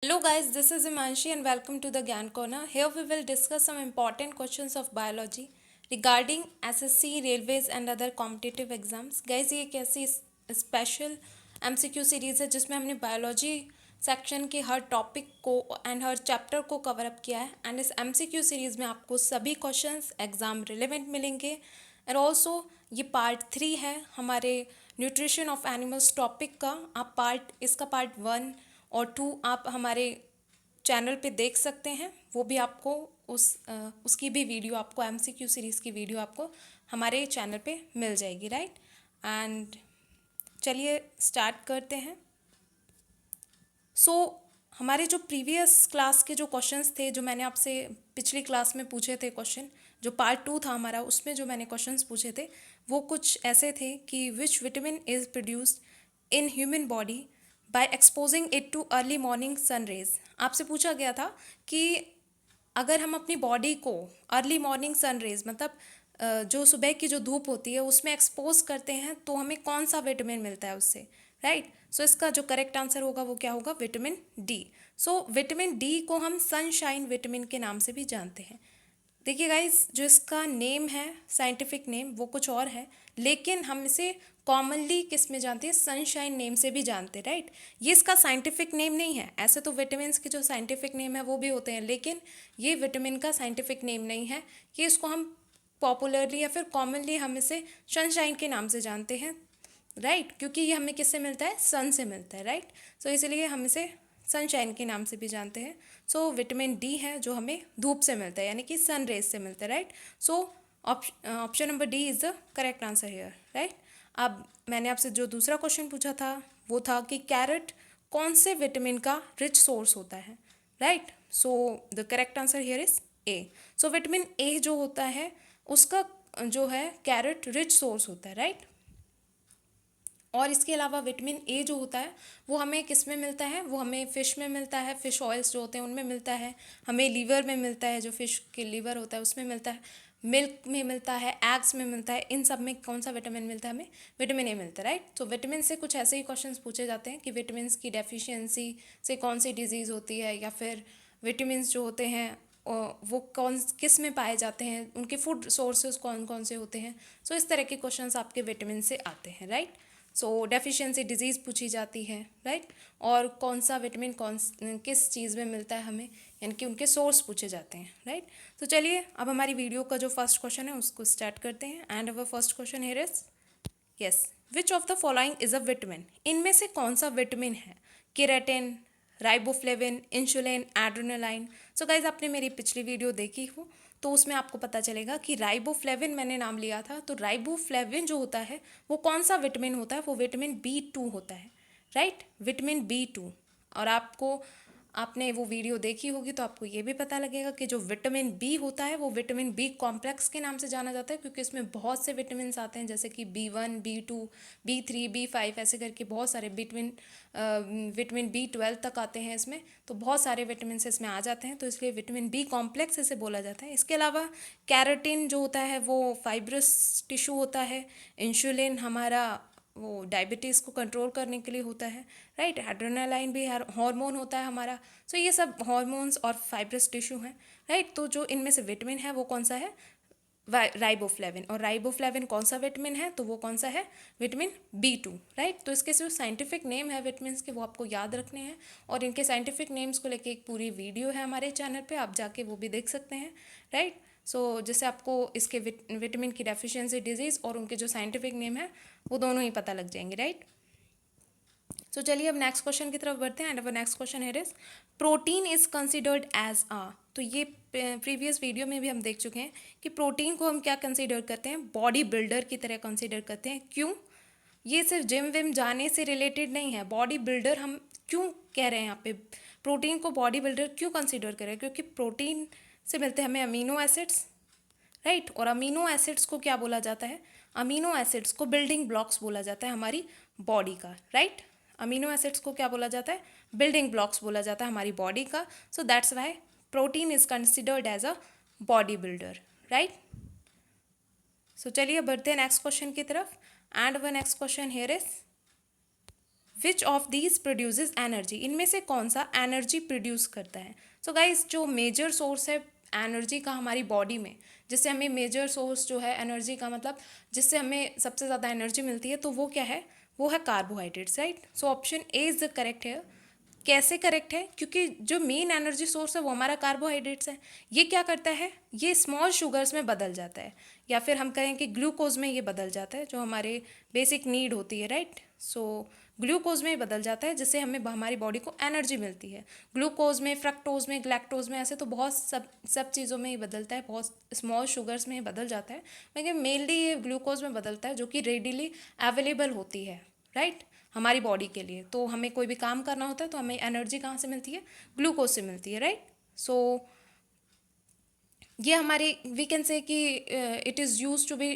Hello guys, this is Imanshi and welcome to the Gyan Corner. Here we will discuss some important questions of biology regarding SSC, railways and other competitive exams. Guys, ये एक ऐसी special MCQ series है जिसमें हमने biology section के हर topic को and her chapter को cover up किया है एंड इस MCQ सीरीज़ में आपको सभी क्वेश्चंस एग्ज़ाम रिलेवेंट मिलेंगे एंड ऑल्सो ये पार्ट 3 है हमारे न्यूट्रिशन ऑफ एनिमल्स टॉपिक का। आप इसका पार्ट 1 और 2 आप हमारे चैनल पे देख सकते हैं। वो भी आपको उसकी भी वीडियो आपको MCQ सीरीज़ की वीडियो आपको हमारे चैनल पे मिल जाएगी, राइट। एंड चलिए स्टार्ट करते हैं। हमारे जो प्रीवियस क्लास के जो क्वेश्चंस थे, जो मैंने आपसे पिछली क्लास में पूछे थे क्वेश्चन, जो पार्ट 2 था हमारा, उसमें जो मैंने क्वेश्चंस पूछे थे वो कुछ ऐसे थे कि which vitamin is produced in human body by exposing it to early morning sun rays. आपसे पूछा गया था कि अगर हम अपनी बॉडी को अर्ली मॉर्निंग सन रेज मतलब जो सुबह की जो धूप होती है उसमें एक्सपोज करते हैं तो हमें कौन सा विटामिन मिलता है उससे, राइट। इसका जो करेक्ट आंसर होगा वो क्या होगा, विटामिन डी। विटामिन डी को हम सनशाइन विटामिन के नाम से भी जानते हैं। देखिए गाइस, जो इसका नेम है, साइंटिफिक नेम, वो कुछ और है, लेकिन हम इसे कॉमनली किस में जानते हैं, सनशाइन नेम से भी जानते हैं, राइट। ये इसका साइंटिफिक नेम नहीं है। ऐसे तो विटामिन के जो साइंटिफिक नेम है वो भी होते हैं, लेकिन ये विटामिन का साइंटिफिक नेम नहीं है। ये इसको हम पॉपुलरली या फिर कॉमनली हम इसे सनशाइन के नाम से जानते हैं, राइट, क्योंकि ये हमें किससे मिलता है, सन से मिलता है, राइट। इसलिए हम इसे सनशाइन के नाम से भी जानते हैं। विटामिन डी है जो हमें धूप से मिलता है, यानी कि सन रेज से मिलता है, right. Option number D is the correct answer here, right. अब मैंने आपसे जो दूसरा क्वेश्चन पूछा था वो था कि कैरेट कौन से विटामिन का रिच सोर्स होता है, right. The correct answer here is a. Vitamin A जो होता है उसका जो है कैरेट रिच सोर्स होता है, राइट। और इसके अलावा विटामिन ए जो होता है वो हमें किस में मिलता है, वो हमें फ़िश में मिलता है, फ़िश ऑयल्स जो होते हैं उनमें मिलता है, हमें लीवर में मिलता है, जो फ़िश के लीवर होता है उसमें मिलता है, मिल्क में मिलता है, एग्स में मिलता है। इन सब में कौन सा विटामिन मिलता है, हमें विटामिन ए मिलता है, राइट। विटामिन से कुछ ऐसे ही क्वेश्चन पूछे जाते हैं कि विटामिन की डेफिशिएंसी से कौन सी डिजीज़ होती है, या फिर विटामिन जो होते हैं वो किस में पाए जाते हैं, उनके फूड सोर्सेज कौन कौन से होते हैं। इस तरह के क्वेश्चन आपके विटामिन से आते हैं, राइट। डेफिशिएंसी डिजीज़ पूछी जाती है, राइट। और कौन सा विटामिन किस चीज़ में मिलता है हमें, यानी कि उनके सोर्स पूछे जाते हैं, राइट। चलिए अब हमारी वीडियो का जो फर्स्ट क्वेश्चन है उसको स्टार्ट करते हैं। And our first question here is yes, which of the following is a vitamin. इनमें से कौन सा विटामिन है, keratin, riboflavin, insulin, adrenaline. Guys, आपने मेरी पिछली वीडियो देखी हो तो उसमें आपको पता चलेगा कि राइबोफ्लेविन मैंने नाम लिया था। राइबोफ्लेविन जो होता है वो कौन सा विटामिन होता है, वो विटामिन B2 होता है, राइट, विटामिन B2। और आपने वो वीडियो देखी होगी तो आपको ये भी पता लगेगा कि जो विटामिन बी होता है वो विटामिन बी कॉम्प्लेक्स के नाम से जाना जाता है, क्योंकि इसमें बहुत से विटामिन आते हैं, जैसे कि B1, B2, B3, B5, ऐसे करके बहुत सारे विटामिन B12 तक आते हैं इसमें। तो बहुत सारे विटामिन इसमें आ जाते हैं, तो इसलिए विटामिन बी कॉम्प्लेक्स इसे बोला जाता है। इसके अलावा कैरोटीन जो होता है वो फाइब्रस टिश्यू होता है। इंसुलिन हमारा वो डायबिटीज़ को कंट्रोल करने के लिए होता है, राइट। एड्रेनालाइन भी हार्मोन होता है हमारा। ये सब हार्मोन्स और फाइब्रस टिश्यू हैं, राइट। जो इनमें से विटामिन है वो कौन सा है, राइबोफ्लेविन। और राइबोफ्लेविन कौन सा विटामिन है, तो वो कौन सा है, विटामिन B2, राइट। इसके जो साइंटिफिक नेम है विटामिन के वो आपको याद रखने हैं, और इनके साइंटिफिक नेम्स को लेके एक पूरी वीडियो है हमारे चैनल पे, आप जाके वो भी देख सकते हैं, राइट। जैसे आपको इसके विटामिन की डेफिशिएंसी डिजीज़ और उनके जो साइंटिफिक नेम है वो दोनों ही पता लग जाएंगे, राइट। चलिए अब नेक्स्ट क्वेश्चन की तरफ बढ़ते हैं। And our next question here is protein is considered as a. ये प्रीवियस वीडियो में भी हम देख चुके हैं कि प्रोटीन को हम क्या कंसिडर करते हैं, बॉडी बिल्डर की तरह कंसिडर करते हैं। क्यों, ये सिर्फ जिम विम जाने से रिलेटेड नहीं है। बॉडी बिल्डर हम क्यों कह रहे हैं यहाँ पे, प्रोटीन को बॉडी बिल्डर क्यों कंसिडर करें, क्योंकि प्रोटीन से मिलते हैं हमें अमीनो एसिड्स, राइट। और अमीनो एसिड्स को क्या बोला जाता है, अमीनो एसिड्स को बिल्डिंग ब्लॉक्स बोला जाता है हमारी बॉडी का, राइट। अमीनो एसिड्स को क्या बोला जाता है, बिल्डिंग ब्लॉक्स बोला जाता है हमारी बॉडी का। That's why protein is considered as a body builder, right. चलिए बढ़ते हैं नेक्स्ट क्वेश्चन की तरफ। एंड व next question here is which of these produces energy, इनमें से कौन सा एनर्जी प्रोड्यूस करता है। सो गाइज जो मेजर सोर्स है एनर्जी का हमारी बॉडी में, जिससे हमें मेजर सोर्स जो है एनर्जी का मतलब जिससे हमें सबसे ज़्यादा एनर्जी मिलती है, तो वो क्या है, वो है carbohydrates, right. So option A is the correct है। कैसे करेक्ट है, क्योंकि जो मेन एनर्जी सोर्स है वो हमारा कार्बोहाइड्रेट्स है। ये क्या करता है, ये स्मॉल शुगर्स में बदल जाता है, या फिर हम कहें कि ग्लूकोज में ये बदल जाता है, जो हमारे बेसिक नीड होती है, राइट। सो ग्लूकोज में बदल जाता है, जिससे हमें हमारी बॉडी को एनर्जी मिलती है। ग्लूकोज में, फ्रक्टोज में, ग्लैक्टोज में, ऐसे तो बहुत सब चीज़ों में ही बदलता है, बहुत स्मॉल शुगर्स में ही बदल जाता है, लेकिन मेनली ये ग्लूकोज में बदलता है, जो कि रेडिली अवेलेबल होती है, राइट, हमारी बॉडी के लिए। तो हमें कोई भी काम करना होता है तो हमें एनर्जी कहाँ से मिलती है, ग्लूकोज से मिलती है, राइट। सो ये हमारे वी कैन से कि it is use to be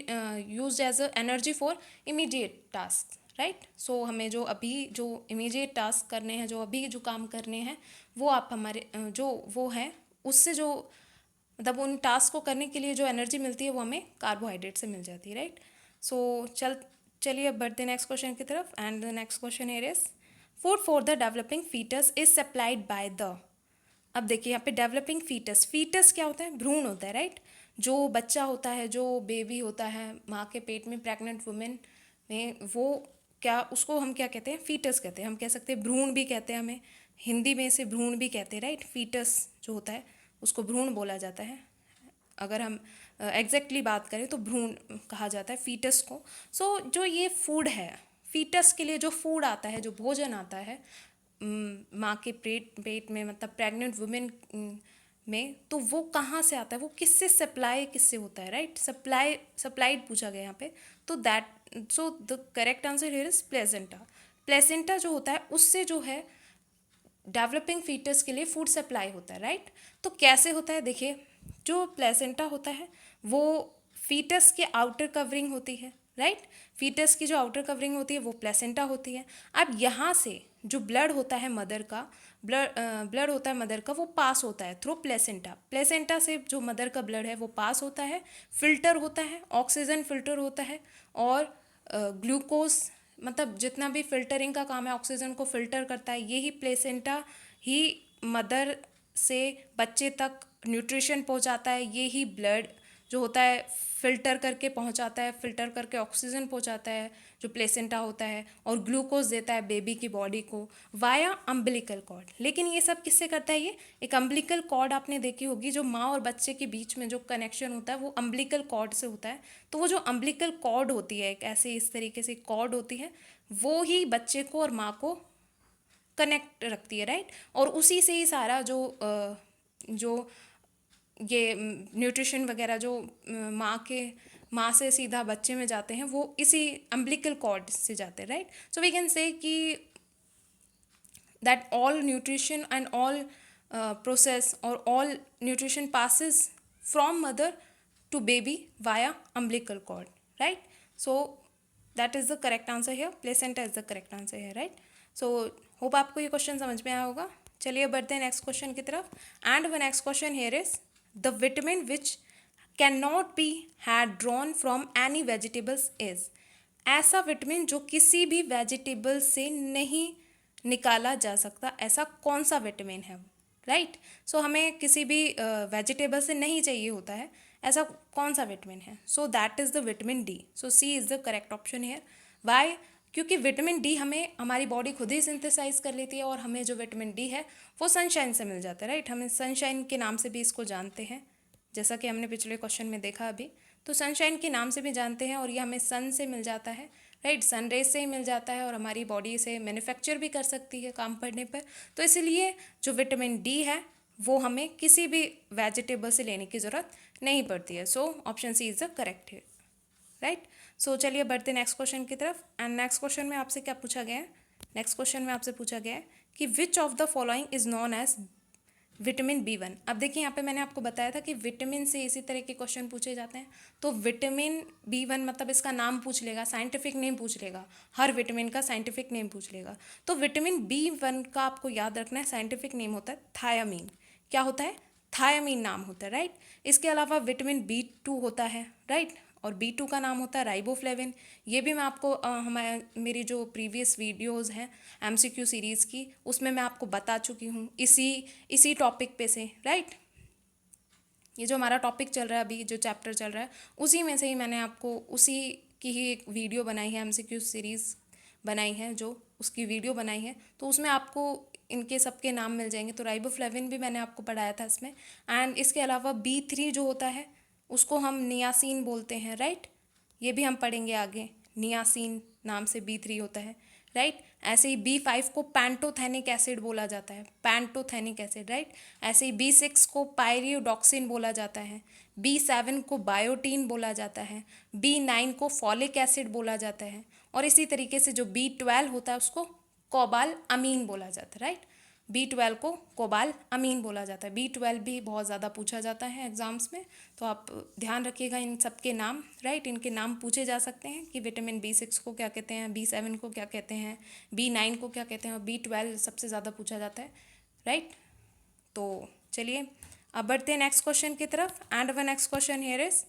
use as a energy for immediate task, right. So हमें जो अभी जो इमीडिएट टास्क करने हैं, जो अभी जो काम करने हैं, वो आप हमारे जो वो हैं उससे जो मतलब उन टास्क को करने के लिए जो एनर्जी मिलती है वो हमें कार्बोहाइड्रेट से मिल जाती है, राइट। सो चलिए अब बढ़ते नेक्स्ट क्वेश्चन की तरफ। And the next question here is food for the developing foetus is supplied by the. अब देखिए यहाँ पे डेवलपिंग फीटस, फीटस क्या होता है, भ्रूण होता है, राइट। जो बच्चा होता है, जो बेबी होता है माँ के पेट में, प्रेग्नेंट वुमेन में, वो क्या, उसको हम क्या कहते हैं, फीटस कहते हैं। हम कह सकते हैं भ्रूण भी कहते हैं, हमें हिंदी में इसे भ्रूण भी कहते हैं, राइट। फीटस जो होता है उसको भ्रूण बोला जाता है। अगर हम एग्जैक्टली बात करें तो भ्रूण कहा जाता है फीटस को। सो जो ये फूड है, फीटस के लिए जो फूड आता है, जो भोजन आता है माँ के पेट में, मतलब प्रेग्नेंट वुमेन में, तो वो कहाँ से आता है, वो किससे सप्लाई, किससे होता है, राइट। सप्लाइड पूछा गया यहाँ पे। तो the correct answer here is placenta. Placenta जो होता है उससे जो है डेवलपिंग फीटस के लिए फूड सप्लाई होता है, राइट। तो कैसे होता है, देखिए जो प्लेसेंटा होता है वो फीटस के आउटर कवरिंग होती है, राइट। फीटस की जो आउटर कवरिंग होती है वो प्लेसेंटा होती है। अब यहाँ से जो ब्लड होता है मदर का, ब्लड होता है मदर का, वो पास होता है थ्रू प्लेसेंटा। प्लेसेंटा से जो मदर का ब्लड है वो पास होता है, फिल्टर होता है, ऑक्सीजन फिल्टर होता है, और ग्लूकोज, मतलब जितना भी फिल्टरिंग का काम है, ऑक्सीजन को फिल्टर करता है, यही प्लेसेंटा ही मदर से बच्चे तक न्यूट्रिशन पहुंचाता है। ये ही ब्लड जो होता है फिल्टर करके पहुंचाता है, फिल्टर करके ऑक्सीजन पहुंचाता है जो प्लेसेंटा होता है, और ग्लूकोज देता है बेबी की बॉडी को वाया अम्बिलिकल कॉर्ड। लेकिन ये सब किससे करता है, ये एक अम्बिलिकल कॉर्ड आपने देखी होगी, जो माँ और बच्चे के बीच में जो कनेक्शन होता है वो अम्बिलिकल कॉर्ड से होता है। तो वो जो अम्बिलिकल कॉर्ड होती है, एक ऐसे इस तरीके से कॉर्ड होती है, वो ही बच्चे को और माँ को कनेक्ट रखती है, राइट। और उसी से ही सारा जो ये न्यूट्रिशन वगैरह जो माँ से सीधा बच्चे में जाते हैं, वो इसी अम्बिलिकल कॉर्ड से जाते हैं, right. So we can say कि that all nutrition and all process or all nutrition passes from mother to baby via umbilical cord, right. So that is the correct answer here, placenta is the correct answer here, right. So hope आपको ये question समझ में आया होगा। चलिए बढ़ते हैं next question की तरफ। And the next question here is the vitamin which can not be had drawn from any vegetables is. ऐसा विटामिन जो किसी भी वेजिटेबल से नहीं निकाला जा सकता, ऐसा कौन सा विटामिन है, राइट। सो हमें किसी भी वेजिटेबल से नहीं चाहिए होता है, ऐसा कौन सा विटामिन है। So that is the vitamin D. So C is the correct option here. Why, क्योंकि विटामिन डी हमें हमारी बॉडी खुद ही सिंथेसाइज कर लेती है, और हमें जो विटामिन डी है वो सनशाइन से मिल जाता है, राइट। हमें सनशाइन के नाम से भी इसको जानते हैं, जैसा कि हमने पिछले क्वेश्चन में देखा अभी। तो सनशाइन के नाम से भी जानते हैं, और ये हमें सन से मिल जाता है, राइट। सन रेज से ही मिल जाता है, और हमारी बॉडी इसे मैन्युफैक्चर भी कर सकती है काम पड़ने पर। तो इसलिए जो विटामिन डी है वो हमें किसी भी वेजिटेबल से लेने की ज़रूरत नहीं पड़ती है। So option C is the correct है, राइट। सो चलिए बढ़ते नेक्स्ट क्वेश्चन की तरफ। एंड नेक्स्ट क्वेश्चन में आपसे क्या पूछा गया है, नेक्स्ट क्वेश्चन में आपसे पूछा गया है कि which of the following is known as vitamin B1। अब देखिए यहाँ पे मैंने आपको बताया था कि विटामिन से इसी तरह के क्वेश्चन पूछे जाते हैं। तो विटामिन B1 मतलब इसका नाम पूछ लेगा, साइंटिफिक नेम पूछ लेगा, हर विटामिन का साइंटिफिक नेम पूछ लेगा। तो विटामिन B1 का आपको याद रखना है, साइंटिफिक नेम होता है थायामीन। क्या होता है, थायामीन नाम होता है, राइट। इसके अलावा विटामिन B2 होता है, राइट। और B2 का नाम होता है राइबोफ्लेविन। ये भी मैं आपको मेरी जो प्रीवियस वीडियोस हैं MCQ सीरीज़ की, उसमें मैं आपको बता चुकी हूँ इसी टॉपिक पे से, राइट। ये जो हमारा टॉपिक चल रहा है अभी, जो चैप्टर चल रहा है, उसी में से ही मैंने आपको उसी की ही एक वीडियो बनाई है, MCQ सीरीज़ बनाई है, जो उसकी वीडियो बनाई है, तो उसमें आपको इनके सबके नाम मिल जाएंगे। तो राइबोफ्लेविन भी मैंने आपको पढ़ाया था इसमें। एंड इसके अलावा B3 जो होता है उसको हम नियासिन बोलते हैं, राइट। ये भी हम पढ़ेंगे आगे, नियासिन नाम से B3 होता है, राइट। ऐसे ही B5 को पैंटोथेनिक एसिड बोला जाता है, पैंटोथेनिक एसिड, राइट। ऐसे ही B6 को पायरियोडॉक्सिन बोला जाता है, B7 को बायोटीन बोला जाता है, B9 को फॉलिक एसिड बोला जाता है, और इसी तरीके से जो B12 होता है उसको कोबाल अमीन बोला जाता है, राइट। B12 को कोबाल अमीन बोला जाता है। B12 भी बहुत ज़्यादा पूछा जाता है एग्जाम्स में, तो आप ध्यान रखिएगा इन सब के नाम, राइट। इनके नाम पूछे जा सकते हैं कि विटामिन B6 को क्या कहते हैं, B7 को क्या कहते हैं, B9 को क्या कहते हैं, और B12 सबसे ज़्यादा पूछा जाता है, राइट। तो चलिए अब बढ़ते हैं नेक्स्ट क्वेश्चन की तरफ। And one next question here is,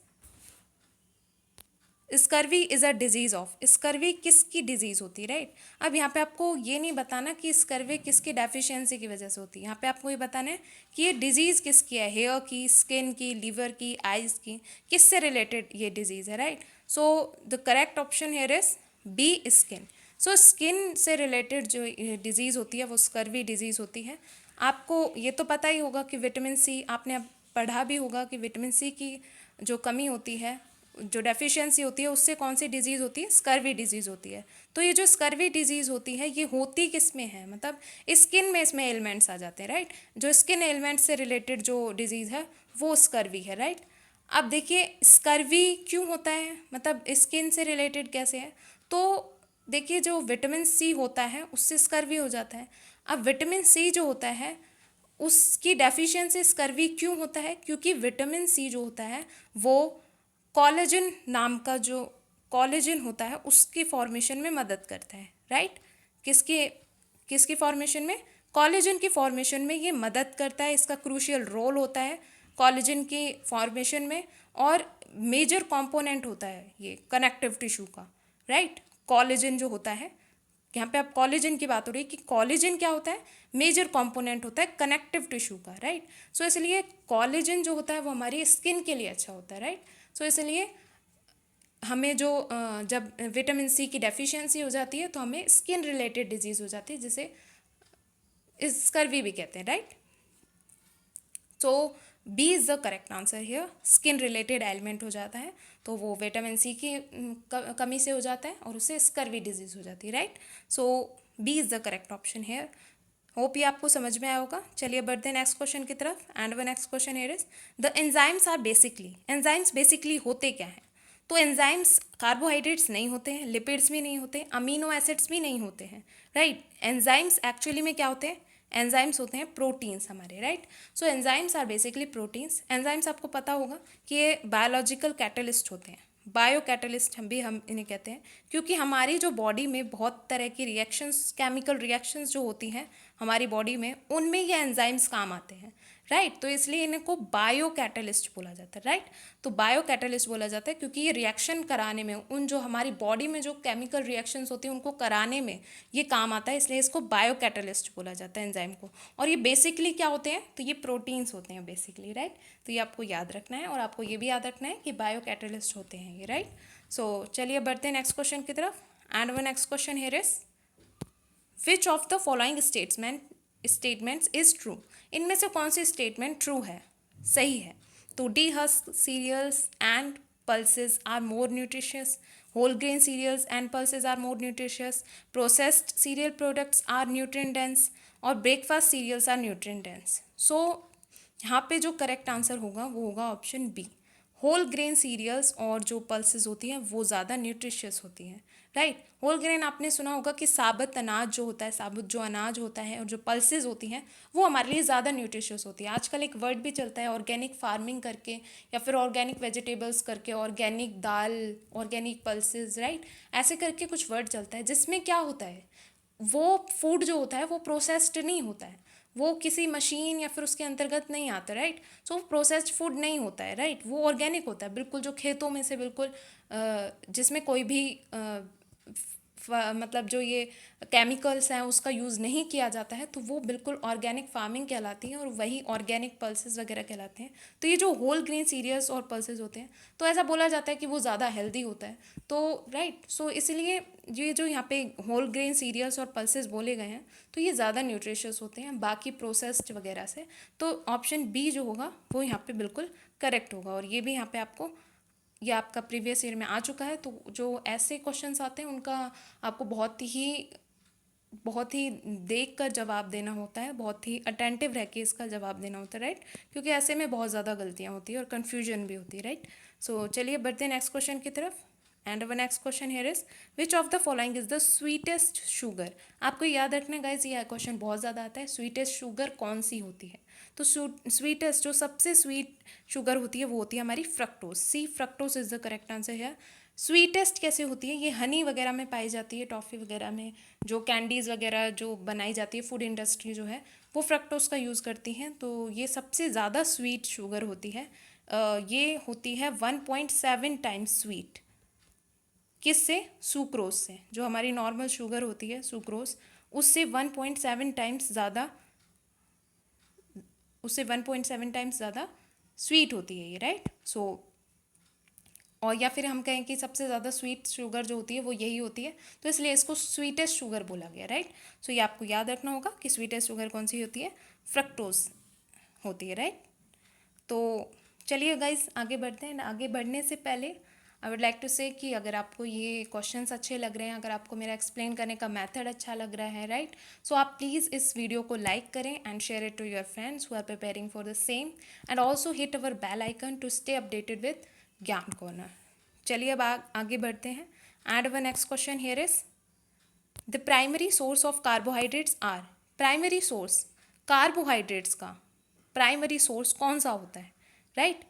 scurvy is a disease of, scurvy किसकी डिजीज़ होती है, राइट। अब यहाँ पे आपको ये नहीं बताना कि स्कर्वी किसकी डेफिशिएंसी की वजह से होती है, यहाँ पे आपको ये बताना है कि ये डिजीज़ किसकी है, हेयर की, स्किन की, लीवर की, आइज़ की, किससे रिलेटेड ये डिजीज़ है, right. So the correct option here is B, skin. So skin से रिलेटेड जो डिजीज़ होती है वो स्कर्वी डिजीज़ होती है। आपको ये तो पता ही होगा कि विटामिन C, आपने अब पढ़ा भी होगा कि विटामिन C की जो कमी होती है, जो डेफिशिएंसी होती है, उससे कौन सी डिजीज़ होती है, स्कर्वी डिजीज़ होती है। तो ये जो स्कर्वी डिजीज़ होती है ये होती किस में है, मतलब स्किन में इसमें एलिमेंट्स आ जाते हैं, राइट। जो स्किन एलिमेंट्स से रिलेटेड जो डिजीज़ है वो स्कर्वी है, राइट। अब देखिए स्कर्वी क्यों होता है, मतलब स्किन से रिलेटेड कैसे है, तो देखिए जो विटामिन C होता है उससे स्कर्वी हो जाता है। अब विटामिन C जो होता है उसकी डेफिशिएंसी स्कर्वी क्यों होता है, क्योंकि विटामिन C जो होता है वो कोलेजन नाम का जो कोलेजन होता है उसकी फॉर्मेशन में मदद करता है, राइट। किसकी किसकी फॉर्मेशन में, कोलेजन की फॉर्मेशन में ये मदद करता है, इसका क्रूशियल रोल होता है कोलेजन की फॉर्मेशन में, और मेजर कंपोनेंट होता है ये कनेक्टिव टिश्यू का, राइट। कोलेजन जो होता है, यहाँ पे अब कोलेजन की बात हो रही है कि कोलेजन क्या होता है, मेजर कंपोनेंट होता है कनेक्टिव टिश्यू का, राइट। सो इसलिए कोलेजन जो होता है वो हमारी स्किन के लिए अच्छा होता है, राइट। सो इसलिए हमें जो जब विटामिन C की डेफिशिएंसी हो जाती है तो हमें स्किन रिलेटेड डिजीज़ हो जाती है, जिसे स्कर्वी भी कहते हैं, right. So B is the correct answer here, skin related element हो जाता है तो वो विटामिन C की कमी से हो जाता है और उससे स्कर्वी डिजीज़ हो जाती है, right. So B is the correct option here. Hope ये आपको समझ में आया होगा। चलिए बढ़ते हैं नेक्स्ट क्वेश्चन की तरफ। एंड व next question here is, the enzymes are basically, enzymes basically होते क्या हैं। तो एंजाइम्स कार्बोहाइड्रेट्स नहीं होते हैं, लिपिड्स भी नहीं होते, अमीनो एसिड्स भी नहीं होते हैं, राइट। एंजाइम्स एक्चुअली में क्या होते हैं, एंजाइम्स होते हैं प्रोटीन्स हमारे, right. So enzymes are basically proteins. Enzymes आपको पता होगा कि ये बायोलॉजिकल कैटलिस्ट होते हैं, बायो कैटलिस्ट हम इन्हें कहते हैं, क्योंकि हमारी जो बॉडी में बहुत तरह की रिएक्शंस, केमिकल रिएक्शंस जो होती हैं हमारी बॉडी में, उनमें ये एंजाइम्स काम आते हैं, राइट। तो इसलिए इनको बायो कैटलिस्ट बोला जाता है, राइट। तो बायो कैटलिस्ट बोला जाता है क्योंकि ये रिएक्शन कराने में, उन जो हमारी बॉडी में जो केमिकल रिएक्शंस होती हैं उनको कराने में ये काम आता है, इसलिए इसको बायो कैटलिस्ट बोला जाता है एंजाइम को। और ये बेसिकली क्या होते हैं, तो ये प्रोटीन्स होते हैं बेसिकली, राइट। तो ये आपको याद रखना है, और आपको ये भी याद रखना है कि बायो कैटलिस्ट होते हैं ये, राइट। सो चलिए बढ़ते हैं नेक्स्ट क्वेश्चन की तरफ। And one next question here is, which of the following statements is true. इनमें से कौन सी स्टेटमेंट ट्रू है, सही है। तो dehusked cereals and pulses are more nutritious, whole grain cereals and pulses are more nutritious, processed cereal products are nutrient dense, और breakfast cereals are nutrient dense. So यहाँ पे जो करेक्ट आंसर होगा वो होगा option B, whole grain cereals और जो pulses होती हैं वो ज़्यादा न्यूट्रिशियस होती हैं, राइट। होल ग्रेन आपने सुना होगा कि साबुत अनाज जो होता है, साबुत जो अनाज होता है, और जो पल्सेस होती हैं वो हमारे लिए ज़्यादा न्यूट्रिशियस होती है। आजकल एक वर्ड भी चलता है ऑर्गेनिक फार्मिंग करके, या फिर ऑर्गेनिक वेजिटेबल्स करके, ऑर्गेनिक दाल, ऑर्गेनिक पल्सेस, राइट। ऐसे करके कुछ वर्ड चलता है जिसमें क्या होता है, वो फूड जो होता है वो प्रोसेस्ड नहीं होता है, वो किसी मशीन या फिर उसके अंतर्गत नहीं आता, राइट। सो वो प्रोसेस्ड फूड नहीं होता है, राइट। वो ऑर्गेनिक होता है, बिल्कुल जो खेतों में से बिल्कुल जिसमें कोई भी मतलब जो ये केमिकल्स हैं उसका यूज़ नहीं किया जाता है, तो वो बिल्कुल ऑर्गेनिक फार्मिंग कहलाती है और वही ऑर्गेनिक पल्सेस वगैरह कहलाते हैं। तो ये जो होल ग्रेन सीरियल्स और पल्सेस होते हैं, तो ऐसा बोला जाता है कि वो ज़्यादा हेल्दी होता है। तो राइट, सो इसलिए ये जो यहाँ पे होल ग्रेन सीरियल्स और पल्सेस बोले गए हैं, तो ये ज़्यादा न्यूट्रिशियस होते हैं बाकी प्रोसेस्ड वगैरह से। तो ऑप्शन बी जो होगा वो यहाँ पे बिल्कुल करेक्ट होगा। और ये भी यहाँ पे आपको, ये आपका प्रीवियस ईयर में आ चुका है, तो जो ऐसे क्वेश्चंस आते हैं उनका आपको बहुत ही देख कर जवाब देना होता है, बहुत ही अटेंटिव रह के इसका जवाब देना होता है, राइट। क्योंकि ऐसे में बहुत ज़्यादा गलतियाँ होती है और कन्फ्यूजन भी होती है, राइट। सो चलिए बढ़ते हैं नेक्स्ट क्वेश्चन की तरफ। And our next question here is, which of the following is the sweetest sugar. आपको याद रखना गाइज, ये क्वेश्चन बहुत ज़्यादा आता है, स्वीटेस्ट शुगर कौन सी होती है। तो स्वीटेस्ट जो सबसे स्वीट शुगर होती है वो होती है हमारी fructose. C, fructose is the correct answer है। स्वीटेस्ट कैसे होती है, ये हनी वगैरह में पाई जाती है, टॉफ़ी वगैरह में, जो कैंडीज़ वगैरह जो बनाई जाती है, फूड इंडस्ट्री जो है वो फ्रक्टोज का यूज़ करती हैं। तो ये सबसे ज़्यादा स्वीट शुगर होती है। ये होती है 1.7 टाइम्स स्वीट। किससे? सुक्रोज से। जो हमारी नॉर्मल शुगर होती है सुक्रोज, उससे 1.7 टाइम्स ज़्यादा, उससे 1.7 टाइम्स ज़्यादा स्वीट होती है ये, राइट। सो और या फिर हम कहें कि सबसे ज़्यादा स्वीट शुगर जो होती है वो यही होती है, तो इसलिए इसको स्वीटेस्ट शुगर बोला गया, राइट। सो ये आपको याद रखना होगा कि स्वीटेस्ट शुगर कौन सी होती है, फ्रक्टोज होती है, राइट। तो चलिए गाइज आगे बढ़ते हैं। आगे बढ़ने से पहले आई वुड लाइक टू से कि अगर आपको ये क्वेश्चंस अच्छे लग रहे हैं, अगर आपको मेरा एक्सप्लेन करने का मेथड अच्छा लग रहा है, राइट, सो आप प्लीज़ इस वीडियो को लाइक करें and share it to your friends who are preparing for the same, and also hit our bell icon to stay updated with Gyan corner. चलिए अब आगे बढ़ते हैं। And one next question here is, the primary source of carbohydrates are. Primary source carbohydrates का primary source कौन सा होता है, राइट।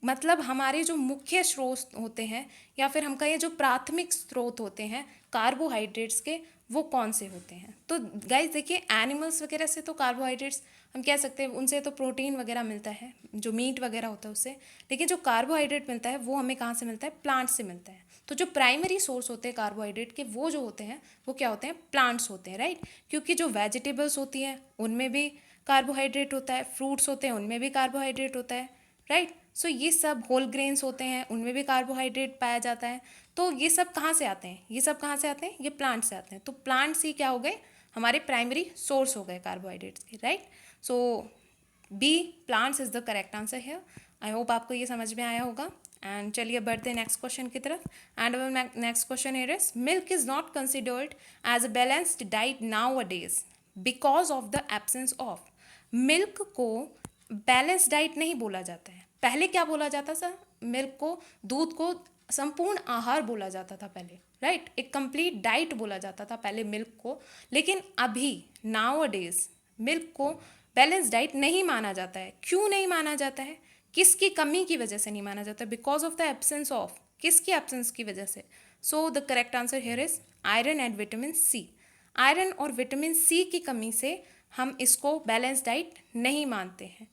मतलब हमारे जो मुख्य स्रोत होते हैं या फिर हम कहें जो प्राथमिक स्रोत होते हैं कार्बोहाइड्रेट्स के, वो कौन से होते हैं। तो गाइस देखिए, एनिमल्स वगैरह से तो कार्बोहाइड्रेट्स हम कह सकते हैं, उनसे तो प्रोटीन वगैरह मिलता है, जो मीट वगैरह होता है उससे। लेकिन जो कार्बोहाइड्रेट मिलता है वो हमें कहाँ से मिलता है, प्लांट से मिलता है। तो जो प्राइमरी सोर्स होते हैं कार्बोहाइड्रेट के, वो जो होते हैं वो क्या होते हैं, प्लांट्स होते हैं, राइट। क्योंकि जो वेजिटेबल्स होती हैं उनमें भी कार्बोहाइड्रेट होता है, फ्रूट्स होते हैं उनमें भी कार्बोहाइड्रेट होता है, राइट। सो ये सब होल ग्रेन्स होते हैं, उनमें भी कार्बोहाइड्रेट पाया जाता है। तो ये सब कहाँ से आते हैं, ये सब कहाँ से आते हैं, ये प्लांट से आते हैं। तो प्लांट्स ही क्या हो गए, हमारे प्राइमरी सोर्स हो गए कार्बोहाइड्रेट्स के, right. So B, plants is the correct answer है। आई होप आपको ये समझ में आया होगा। एंड चलिए बढ़ते हैं नेक्स्ट क्वेश्चन की तरफ। And next question here is, milk is not considered as a balanced diet nowadays because of the absence of. Milk को बैलेंस डाइट नहीं बोला जाता है। पहले क्या बोला जाता था, मिल्क को, दूध को संपूर्ण आहार बोला जाता था पहले, राइट। एक कंप्लीट डाइट बोला जाता था पहले मिल्क को। लेकिन अभी नाउ अ डेज मिल्क को बैलेंस डाइट नहीं माना जाता है। क्यों नहीं माना जाता है, किसकी कमी की वजह से नहीं माना जाता, because of the absence of, किसकी एब्सेंस की वजह से। So the correct answer here is iron and vitamin C. Iron और विटामिन सी की कमी से हम इसको बैलेंस डाइट नहीं मानते हैं।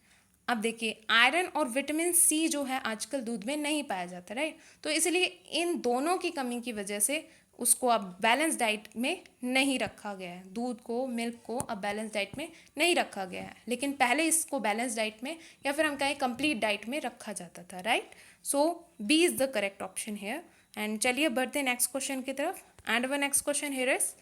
अब देखिए, आयरन और विटामिन सी जो है आजकल दूध में नहीं पाया जाता, राइट। तो इसलिए इन दोनों की कमी की वजह से उसको अब बैलेंस डाइट में नहीं रखा गया है। दूध को, मिल्क को अब बैलेंस डाइट में नहीं रखा गया है, लेकिन पहले इसको बैलेंस डाइट में या फिर हम कहें कंप्लीट डाइट में रखा जाता था, right. So B is the correct option here. And चलिए बढ़ते हैं नेक्स्ट क्वेश्चन की तरफ। And one next question here is,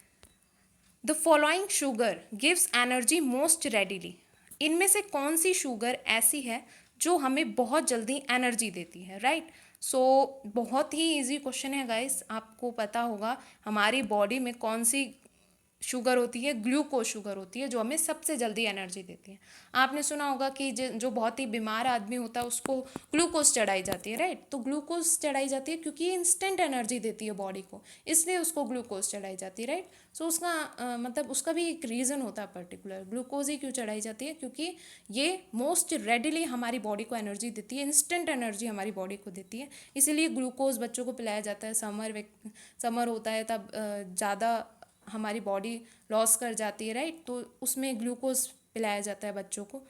the following sugar gives energy most readily. इनमें से कौन सी शुगर ऐसी है जो हमें बहुत जल्दी एनर्जी देती है, राइट। सो बहुत ही इजी क्वेश्चन है गाइस। आपको पता होगा हमारी बॉडी में कौन सी शुगर होती है, ग्लूकोज शुगर होती है, जो हमें सबसे जल्दी एनर्जी देती है। आपने सुना होगा कि जो बहुत ही बीमार आदमी होता है उसको ग्लूकोज चढ़ाई जाती है, राइट। तो ग्लूकोज चढ़ाई जाती है क्योंकि ये इंस्टेंट एनर्जी देती है बॉडी को, इसलिए उसको ग्लूकोज चढ़ाई जाती है, राइट। सो उसका मतलब उसका भी एक रीज़न होता है पर्टिकुलर, ग्लूकोज ही क्यों चढ़ाई जाती है, क्योंकि ये मोस्ट रेडिली हमारी बॉडी को एनर्जी देती है, इंस्टेंट एनर्जी हमारी बॉडी को देती है। इसीलिए ग्लूकोज बच्चों को पिलाया जाता है। समर होता है तब ज़्यादा हमारी बॉडी लॉस कर जाती है, राइट। तो उसमें ग्लूकोज पिलाया जाता है बच्चों को,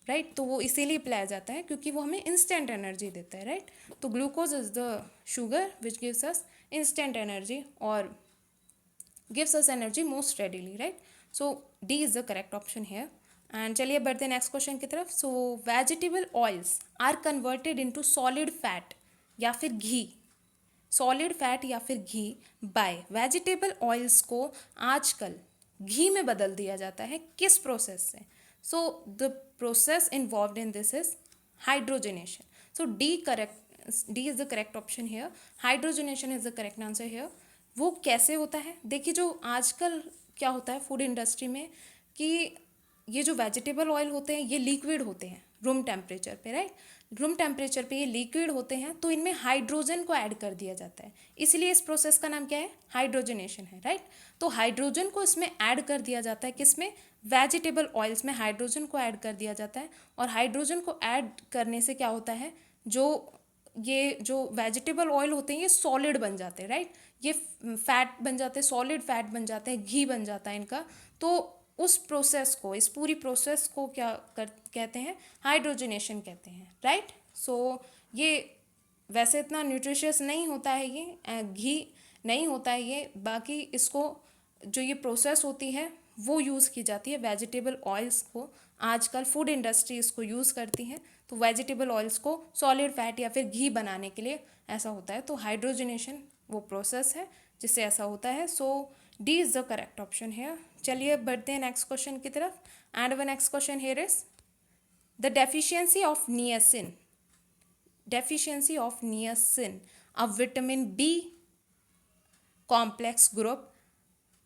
राइट। तो वो इसीलिए पिलाया जाता है क्योंकि वो हमें इंस्टेंट एनर्जी देता है, राइट। तो glucose is the sugar which gives us instant energy or gives us energy most readily, right? So D is the correct option here. And चलिए बढ़ते हैं नेक्स्ट क्वेश्चन की तरफ. So vegetable oils are converted into solid fat या फिर घी, solid fat या फिर घी bye vegetable oils को आजकल घी में बदल दिया जाता है किस प्रोसेस से? So the process involved in this is hydrogenation. So D is the correct option hair. Hydrogenation is the correct answer here. वो कैसे होता है? देखिए, जो आजकल क्या होता है फूड इंडस्ट्री में कि ये जो वेजिटेबल ऑयल होते हैं ये लिक्विड होते हैं रूम टेम्परेचर पे, राइट. रूम टेम्परेचर पे ये लिक्विड होते हैं तो इनमें हाइड्रोजन को ऐड कर दिया जाता है, इसलिए इस प्रोसेस का नाम क्या है? हाइड्रोजनेशन है, राइट. तो हाइड्रोजन को इसमें ऐड कर दिया जाता है, किसमें? वेजिटेबल ऑयल्स में हाइड्रोजन को ऐड कर दिया जाता है. और हाइड्रोजन को ऐड करने से क्या होता है, ये जो वेजिटेबल ऑयल होते हैं ये सॉलिड बन जाते हैं, राइट. ये फैट बन जाते हैं, सॉलिड फैट बन जाते हैं, घी बन जाता है इनका. तो उस प्रोसेस को, इस पूरी प्रोसेस को क्या कहते हैं? हाइड्रोजनेशन कहते हैं, राइट. सो ये वैसे इतना न्यूट्रिशियस नहीं होता है, ये घी नहीं होता है ये. बाकी इसको जो ये प्रोसेस होती है वो यूज़ की जाती है. वेजिटेबल ऑयल्स को आजकल फूड इंडस्ट्री इसको यूज़ करती हैं. तो वेजिटेबल ऑयल्स को सॉलिड फैट या फिर घी बनाने के लिए ऐसा होता है. तो हाइड्रोजनेशन वो प्रोसेस है जिससे ऐसा होता है. So D is the correct option here. चलिए बढ़ते हैं नेक्स्ट क्वेश्चन की तरफ. एंड व next question here is the deficiency of niacin. Deficiency of niacin, a vitamin B complex group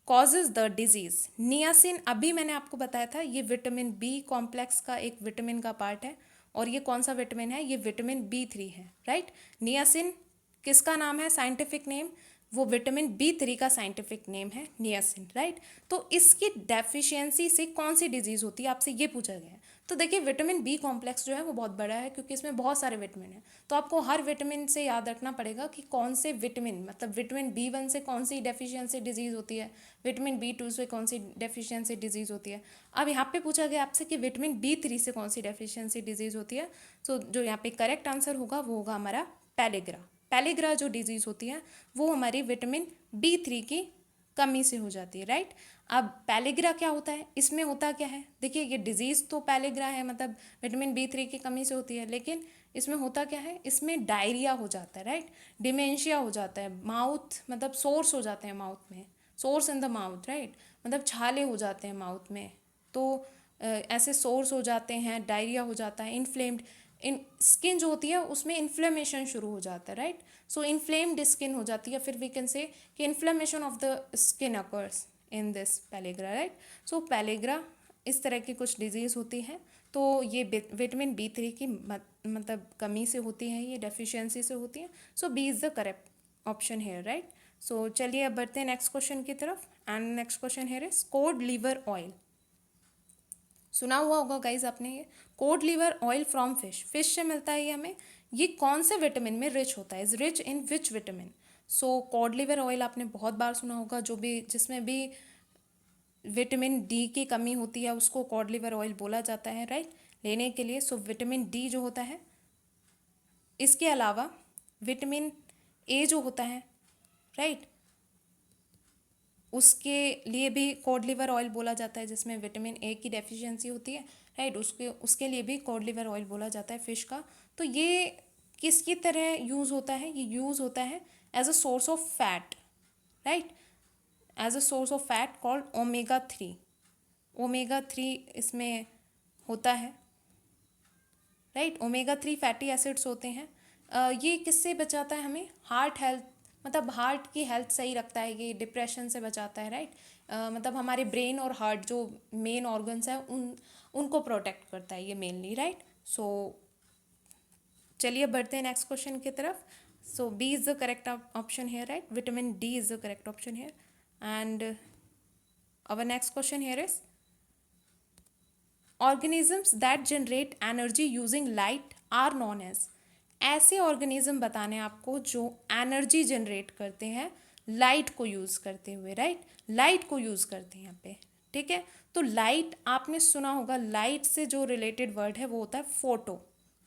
causes the disease. Niacin, अभी मैंने आपको बताया था, ये विटामिन बी कॉम्प्लेक्स का एक विटामिन का पार्ट है. और ये कौन सा विटामिन है? ये विटामिन B3 है, राइट. नियासिन किसका नाम है साइंटिफिक नेम? वो विटामिन B3 का साइंटिफिक नेम है नियासिन, राइट. तो इसकी डेफिशिएंसी से कौन सी डिजीज़ होती है, आपसे ये पूछा गया है. तो देखिए, विटामिन बी कॉम्प्लेक्स जो है वो बहुत बड़ा है क्योंकि इसमें बहुत सारे विटामिन हैं. तो आपको हर विटामिन से याद रखना पड़ेगा कि कौन से विटामिन, मतलब विटामिन B1 से कौन सी डेफिशिएंसी डिजीज़ होती है, विटामिन B2 से कौन सी डेफिशिएंसी डिजीज़ होती है. अब यहाँ पे पूछा गया आपसे कि विटामिन B3 से कौन सी डेफिशिएंसी डिजीज़ होती है. तो जो यहाँ पे करेक्ट आंसर होगा वो होगा हमारा पैलिग्रा. पैलिग्रा जो डिजीज़ होती है वो हमारी विटामिन B3 की कमी से हो जाती है, राइट. अब पैलिग्रा क्या होता है, इसमें होता क्या है? देखिए, ये डिजीज़ तो पैलिग्रा है, मतलब विटामिन B3 की कमी से होती है, लेकिन इसमें होता क्या है? इसमें डायरिया हो जाता है, राइट. डिमेंशिया हो जाता है, माउथ मतलब सोर्स हो जाते हैं माउथ में, source in the mouth, right. मतलब छाले हो जाते हैं माउथ में. तो ऐसे सोर्स हो जाते हैं, डायरिया हो जाता है, इन्फ्लेम्ड स्किन जो होती है उसमें इन्फ्लेमेशन शुरू हो जाता है, राइट. सो इन्फ्लेम्ड स्किन हो जाती है, फिर वी कैन से कि inflammation of the skin occurs in this pellagra, right. So pellagra इस तरह की कुछ डिजीज़ होती है. तो ये विटामिन B3 की मतलब कमी से होती है, ये डेफिशिएंसी से होती है. So B is the correct option here, right. सो चलिए अब बढ़ते हैं नेक्स्ट क्वेश्चन की तरफ. And next question here is cod liver oil. सुना हुआ होगा गाइज आपने, ये cod liver oil from fish, fish से मिलता है ये हमें. ये कौन से विटामिन में रिच होता है? Is rich in which vitamin? So cod liver oil आपने बहुत बार सुना होगा, जो भी जिसमें भी विटामिन D की कमी होती है उसको कॉड लिवर ऑयल बोला जाता है, राइट, लेने के लिए. सो विटामिन D जो होता है, इसके अलावा विटामिन A जो होता है, राइट, उसके लिए भी कॉड लिवर ऑयल बोला जाता है, जिसमें विटामिन A की डेफिशिएंसी होती है, राइट. उसके लिए भी कॉड लिवर ऑयल बोला जाता है फिश का. तो ये किसकी तरह यूज़ होता है? ये यूज़ होता है as a source of fat, right, as a source of fat called omega-3. omega-3 इसमें होता है, राइट. omega-3 फैटी एसिड्स होते हैं. ये किससे बचाता है हमें? हार्ट हेल्थ, मतलब हार्ट की हेल्थ सही रखता है, ये डिप्रेशन से बचाता है, राइट. मतलब हमारे ब्रेन और हार्ट जो मेन ऑर्गन्स हैं उनको प्रोटेक्ट करता है ये मेनली, राइट. सो चलिए बढ़ते हैं नेक्स्ट क्वेश्चन की तरफ. So B is the correct option here, right. Vitamin D is the correct option here. And our next question here is organisms that generate energy using light are known as. ऐसे organism बताने आपको जो energy generate करते हैं light को use करते हुए, right. Light को यूज़ करते हैं यहाँ पे, ठीक है। तो लाइट आपने सुना होगा, लाइट से जो रिलेटेड वर्ड है वो होता है फोटो,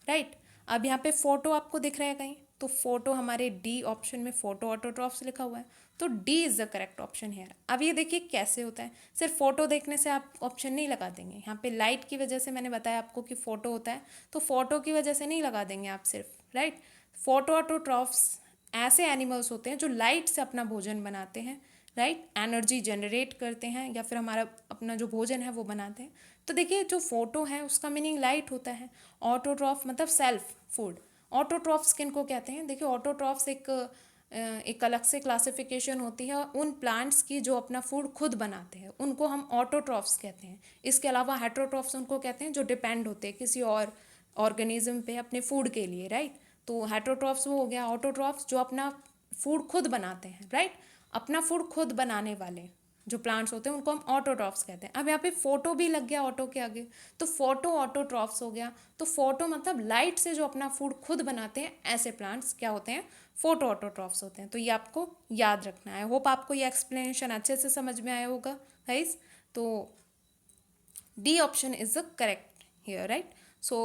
राइट। अब यहाँ पे फोटो आपको दिख रहा है कहीं, तो फोटो हमारे डी ऑप्शन में फोटो ऑटोट्रॉफ्स लिखा हुआ है, तो D is the correct option है। अब ये देखिए कैसे होता है, सिर्फ फोटो देखने से आप ऑप्शन नहीं लगा देंगे। यहाँ पे लाइट की वजह से मैंने बताया आपको कि फोटो होता है, तो फोटो की वजह से नहीं लगा देंगे आप सिर्फ, राइट। फोटो ऑटोट्रॉफ्स ऐसे एनिमल्स होते हैं जो लाइट से अपना भोजन बनाते हैं, राइट, एनर्जी जनरेट करते हैं या फिर हमारा अपना जो भोजन है वो बनाते हैं। तो देखिए जो फोटो है उसका मीनिंग लाइट होता है, ऑटोट्रॉफ मतलब सेल्फ फूड। ऑटोट्रॉफ्स किन को कहते हैं, देखिए ऑटोट्रॉफ्स एक अलग से क्लासिफिकेशन होती है उन प्लांट्स की जो अपना फूड खुद बनाते हैं, उनको हम ऑटोट्रॉफ्स कहते हैं। इसके अलावा हेट्रोट्रॉफ्स उनको कहते हैं जो डिपेंड होते हैं किसी और ऑर्गेनिज्म पे अपने फूड के लिए, राइट। तो हेट्रोट्रॉफ्स वो हो गया, ऑटोट्रॉफ्स जो अपना फूड खुद बनाते हैं, राइट। अपना फूड खुद बनाने वाले जो प्लांट्स होते हैं उनको हम ऑटोट्रॉफ्स कहते हैं। अब यहाँ पे फोटो भी लग गया ऑटो के आगे, तो फोटो ऑटोट्रॉफ्स हो गया। तो फोटो मतलब लाइट से जो अपना फूड खुद बनाते हैं, ऐसे प्लांट्स क्या होते हैं, फोटो ऑटोट्रॉफ्स होते हैं। तो ये आपको याद रखना है। होप आपको ये एक्सप्लेनेशन अच्छे से समझ में आया होगा गाइस। तो D option is the correct here, right. सो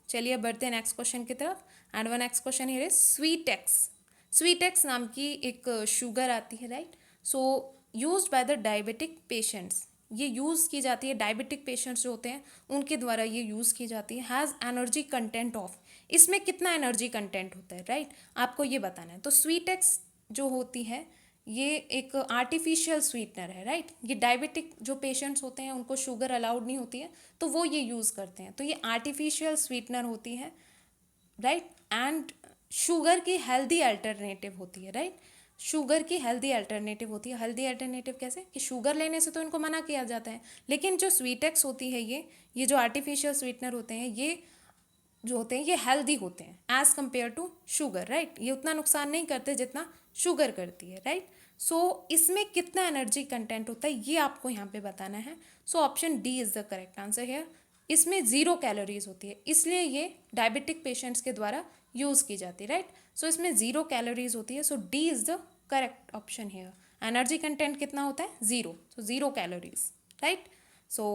चलिए बढ़ते हैं नेक्स्ट क्वेश्चन की तरफ। And one next question here is Sweetex. Sweetex नाम की एक शुगर आती है, right. So used by the diabetic patients, ये यूज़ की जाती है डायबिटिक पेशेंट्स जो होते हैं उनके द्वारा ये यूज़ की जाती है। हैज़ एनर्जी कंटेंट ऑफ, इसमें कितना एनर्जी कंटेंट होता है, राइट, आपको ये बताना है। तो स्वीटेक्स जो होती है ये एक आर्टिफिशियल स्वीटनर है, राइट। ये डायबिटिक जो पेशेंट्स होते हैं उनको शुगर अलाउड नहीं होती है तो वो ये यूज़ करते हैं, तो ये आर्टिफिशियल स्वीटनर होती है, राइट। एंड शुगर की हेल्दी अल्टरनेटिव होती है, राइट। शुगर की हेल्दी अल्टरनेटिव होती है। हेल्दी अल्टरनेटिव कैसे, कि शुगर लेने से तो इनको मना किया जाता है, लेकिन जो स्वीटेक्स होती है ये जो आर्टिफिशियल स्वीटनर होते हैं ये जो होते हैं ये हेल्दी होते हैं as compare to sugar, right. ये उतना नुकसान नहीं करते जितना शुगर करती है, राइट। सो इसमें कितना एनर्जी कंटेंट होता है ये आपको यहाँ पे बताना है। So option D is the correct answer है। इसमें 0 कैलोरीज होती है, इसलिए ये डायबिटिक पेशेंट्स के द्वारा यूज़ की जाती है, राइट। सो इसमें 0 कैलोरीज होती है, so D is the correct option है। एनर्जी कंटेंट कितना होता है, 0, तो 0 कैलोरीज, राइट। सो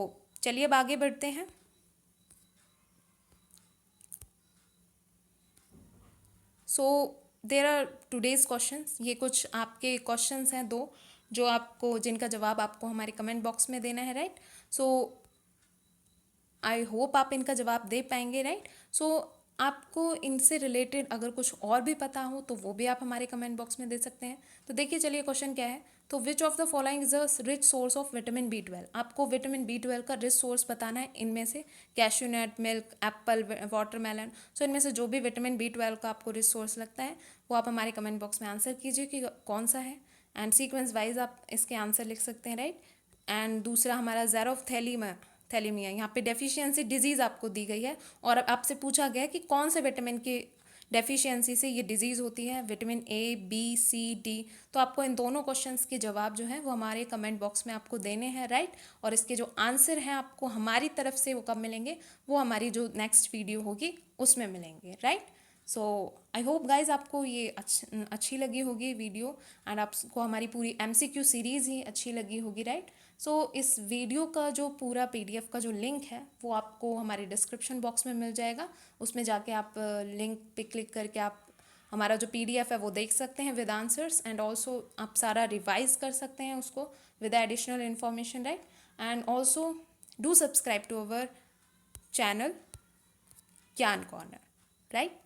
चलिए अब आगे बढ़ते हैं। सो देर आर टुडेज क्वेश्चंस, ये कुछ आपके क्वेश्चंस हैं 2 जो आपको जिनका जवाब आपको हमारे कमेंट बॉक्स में देना है, राइट। सो आई होप आप इनका जवाब दे पाएंगे, राइट। सो आपको इनसे रिलेटेड अगर कुछ और भी पता हो तो वो भी आप हमारे कमेंट बॉक्स में दे सकते हैं। तो देखिए चलिए क्वेश्चन क्या है, तो विच of the following is a rich source of vitamin B12। आपको विटामिन B12 का रिच सोर्स बताना है। इनमें से cashew nut, milk, apple, watermelon, so इनमें से जो भी विटामिन B12 का आपको रिच सोर्स लगता है वो आप हमारे कमेंट बॉक्स में आंसर कीजिए कि कौन सा है, एंड सीक्वेंस वाइज आप इसके आंसर लिख सकते हैं, राइट। एंड दूसरा हमारा थैलेमिया, यहाँ पे डेफिशिएंसी डिजीज़ आपको दी गई है और आपसे पूछा गया है कि कौन से विटामिन की डेफिशिएंसी से ये डिजीज़ होती है, vitamin A, B, C, D। तो आपको इन दोनों क्वेश्चंस के जवाब जो है वो हमारे कमेंट बॉक्स में आपको देने हैं, राइट। और इसके जो आंसर हैं आपको हमारी तरफ से वो कब मिलेंगे, वो हमारी जो नेक्स्ट वीडियो होगी उसमें मिलेंगे, right. So I hope guys आपको ये अच्छी लगी होगी वीडियो, एंड आपको हमारी पूरी MCQ सीरीज़ ही अच्छी लगी होगी, राइट। सो इस वीडियो का जो पूरा PDF का जो लिंक है वो आपको हमारे डिस्क्रिप्शन बॉक्स में मिल जाएगा। उसमें जाके आप लिंक पे क्लिक करके आप हमारा जो PDF है वो देख सकते हैं विद आंसर्स, एंड ऑल्सो आप सारा रिवाइज कर सकते हैं उसको with additional information, right. And also do subscribe to our channel Gyan corner, right.